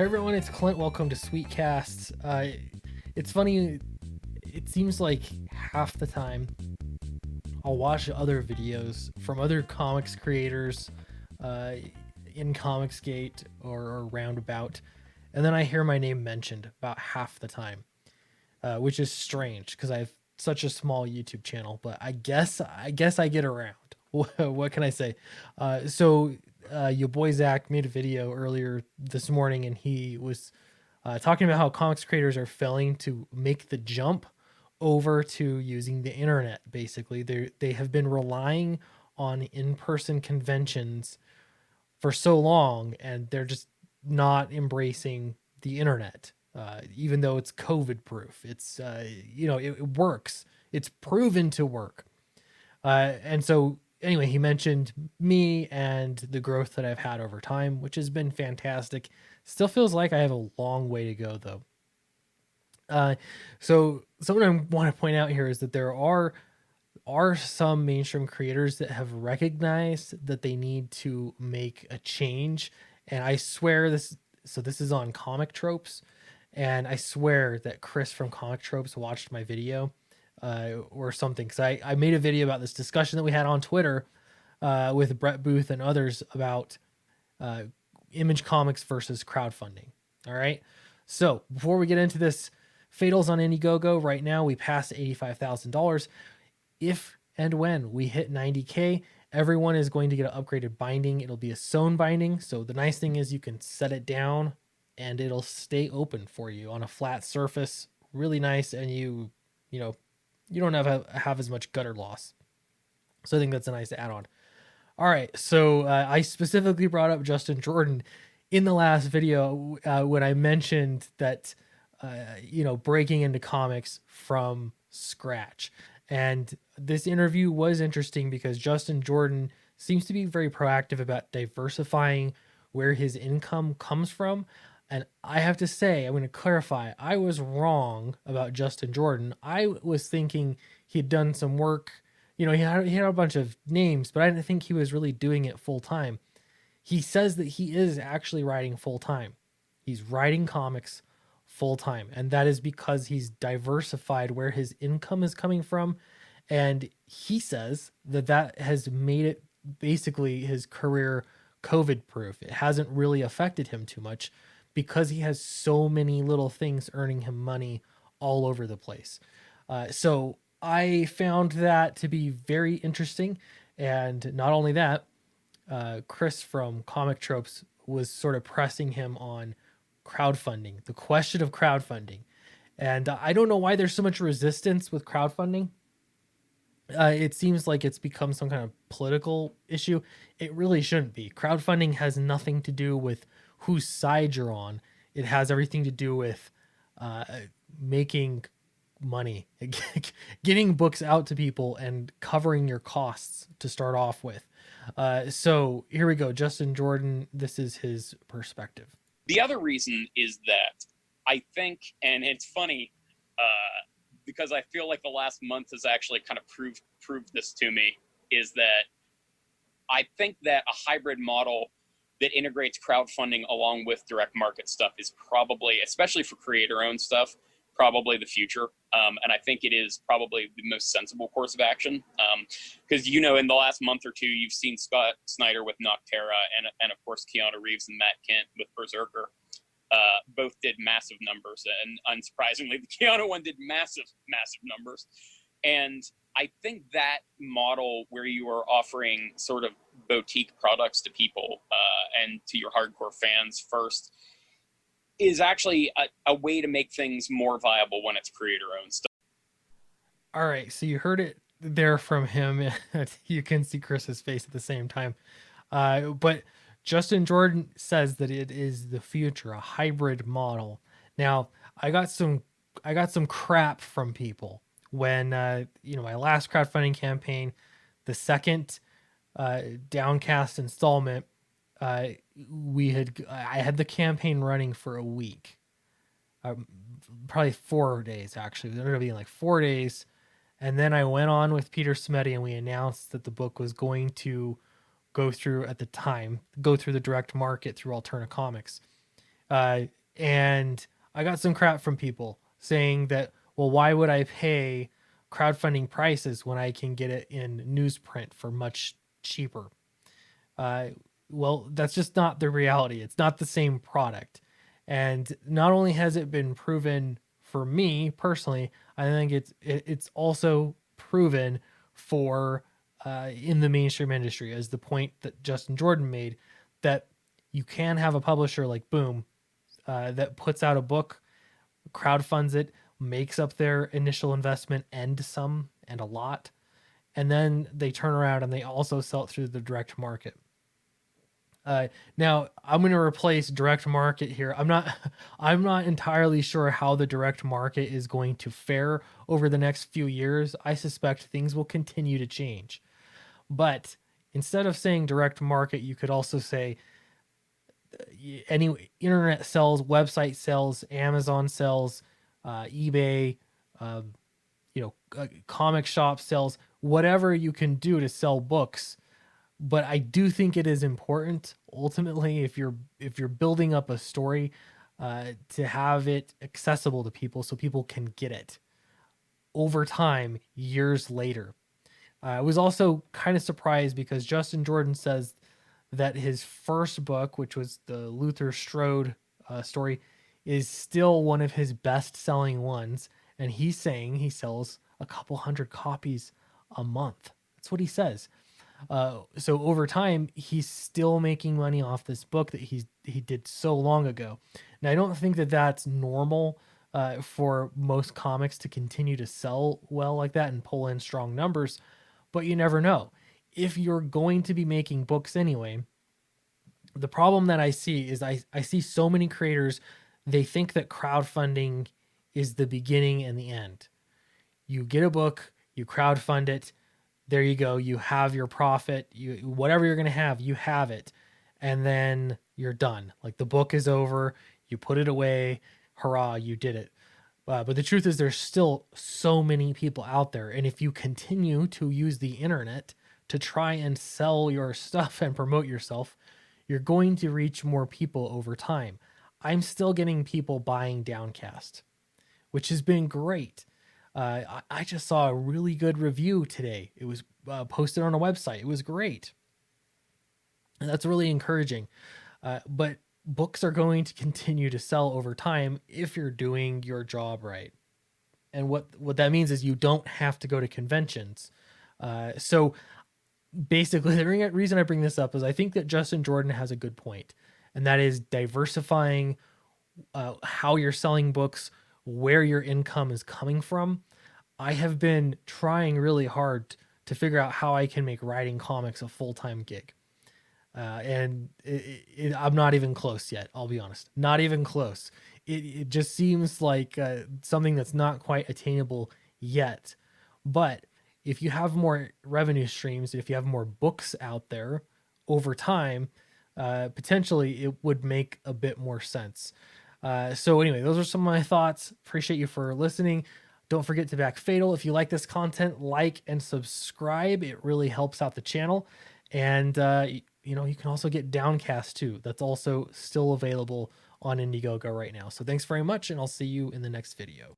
everyone, it's Clint. Welcome to Sweetcast. It's funny, it seems like half the time I'll watch other videos from other comics creators uh, in Comicsgate or Roundabout, and then I hear my name mentioned about half the time, which is strange because I have such a small YouTube channel. But I guess I get around. What can I say? Your boy Zach made a video earlier this morning, and he was talking about how comics creators are failing to make the jump over to using the internet. Basically, they have been relying on in-person conventions for so long, and they're just not embracing the internet. Even though it's COVID proof, it's it works. It's proven to work. And so anyway, he mentioned me and the growth that I've had over time, which has been fantastic. Still feels like I have a long way to go though. So something I want to point out here is that there are some mainstream creators that have recognized that they need to make a change. And I swear this is on Comic Tropes. And I swear that Chris from Comic Tropes watched my video or something. Because I made a video about this discussion that we had on Twitter with Brett Booth and others about Image Comics versus crowdfunding. All right. So before we get into this, Fatals on Indiegogo right now, we passed $85,000. If and when we hit 90K, everyone is going to get an upgraded binding. It'll be a sewn binding. So the nice thing is you can set it down and it'll stay open for you on a flat surface. Really nice. And you don't have as much gutter loss. So I think that's a nice add-on. All right. So I specifically brought up Justin Jordan in the last video when I mentioned that, breaking into comics from scratch. And this interview was interesting because Justin Jordan seems to be very proactive about diversifying where his income comes from. And I have to say, I'm going to clarify, I was wrong about Justin Jordan. I was thinking he'd done some work. He had a bunch of names, but I didn't think he was really doing it full time. He says that he is actually writing full time. He's writing comics full time. And that is because he's diversified where his income is coming from. And he says that has made it basically his career COVID proof. It hasn't really affected him too much because he has so many little things earning him money all over the place. So I found that to be very interesting. And not only that, Chris from Comic Tropes was sort of pressing him on crowdfunding, the question of crowdfunding. And I don't know why there's so much resistance with crowdfunding. It seems like it's become some kind of political issue. It really shouldn't be. Crowdfunding has nothing to do with whose side you're on. It has everything to do with making money, getting books out to people and covering your costs to start off with. So here we go. Justin Jordan, this is his perspective. The other reason is that I think, and it's funny, because I feel like the last month has actually kind of proved this to me, is that I think that a hybrid model that integrates crowdfunding along with direct market stuff is probably, especially for creator-owned stuff, probably the future. And I think it is probably the most sensible course of action. Because, in the last month or two, you've seen Scott Snyder with Nocterra and of course, Keanu Reeves and Matt Kent with Berserker. Both did massive numbers. And unsurprisingly, the Keanu one did massive numbers. And I think that model where you are offering sort of boutique products to people and to your hardcore fans first is actually a way to make things more viable when it's creator-owned stuff. All right, so you heard it there from him. You can see Chris's face at the same time. But Justin Jordan says that it is the future, a hybrid model. Now, I got some crap from people when my last crowdfunding campaign, the second Downcast installment, I had the campaign running for a week, probably 4 days actually. It ended up being like 4 days, and then I went on with Peter Smeddy and we announced that the book was going to go through the direct market through Alterna Comics. Uh, and I got some crap from people saying that, well, why would I pay crowdfunding prices when I can get it in newsprint for much cheaper? Uh, well, that's just not the reality. It's not the same product. And not only has it been proven for me personally, I think it's also proven for in the mainstream industry, as the point that Justin Jordan made, that you can have a publisher like Boom that puts out a book, crowdfunds it, makes up their initial investment and some and a lot, and then they turn around and they also sell it through the direct market. Now I'm going to replace direct market here. I'm not entirely sure how the direct market is going to fare over the next few years. I suspect things will continue to change. But instead of saying direct market, you could also say any internet sells, website sells, Amazon sells, eBay, um, comic shop sells, whatever you can do to sell books. But I do think it is important ultimately, if you're building up a story, to have it accessible to people so people can get it over time, years later. I was also kind of surprised because Justin Jordan says that his first book, which was the Luther Strode story, is still one of his best selling ones. And he's saying he sells a couple hundred copies a month. That's what he says. So over time, he's still making money off this book that he did so long ago. Now, I don't think that that's normal for most comics to continue to sell well like that and pull in strong numbers, but you never know. If you're going to be making books anyway, the problem that I see is I see so many creators, they think that crowdfunding is the beginning and the end. You get a book, you crowdfund it, there you go, you have your profit, you whatever you're going to have, you have it, and then you're done. Like the book is over, you put it away, hurrah, you did it. But the truth is, there's still so many people out there. And if you continue to use the internet to try and sell your stuff and promote yourself, you're going to reach more people over time. I'm still getting people buying Downcast, which has been great. I just saw a really good review today. It was posted on a website. It was great. And that's really encouraging. But books are going to continue to sell over time if you're doing your job right. And what that means is you don't have to go to conventions. So basically, the reason I bring this up is I think that Justin Jordan has a good point, and that is diversifying how you're selling books, where your income is coming from. I have been trying really hard to figure out how I can make writing comics a full time gig. And I'm not even close yet. I'll be honest, not even close. It just seems like something that's not quite attainable yet. But if you have more revenue streams, if you have more books out there over time, potentially it would make a bit more sense. So anyway, those are some of my thoughts. Appreciate you for listening. Don't forget to back Fatal. If you like this content, like and subscribe. It really helps out the channel. And you can also get Downcast too. That's also still available on Indiegogo right now. So thanks very much, and I'll see you in the next video.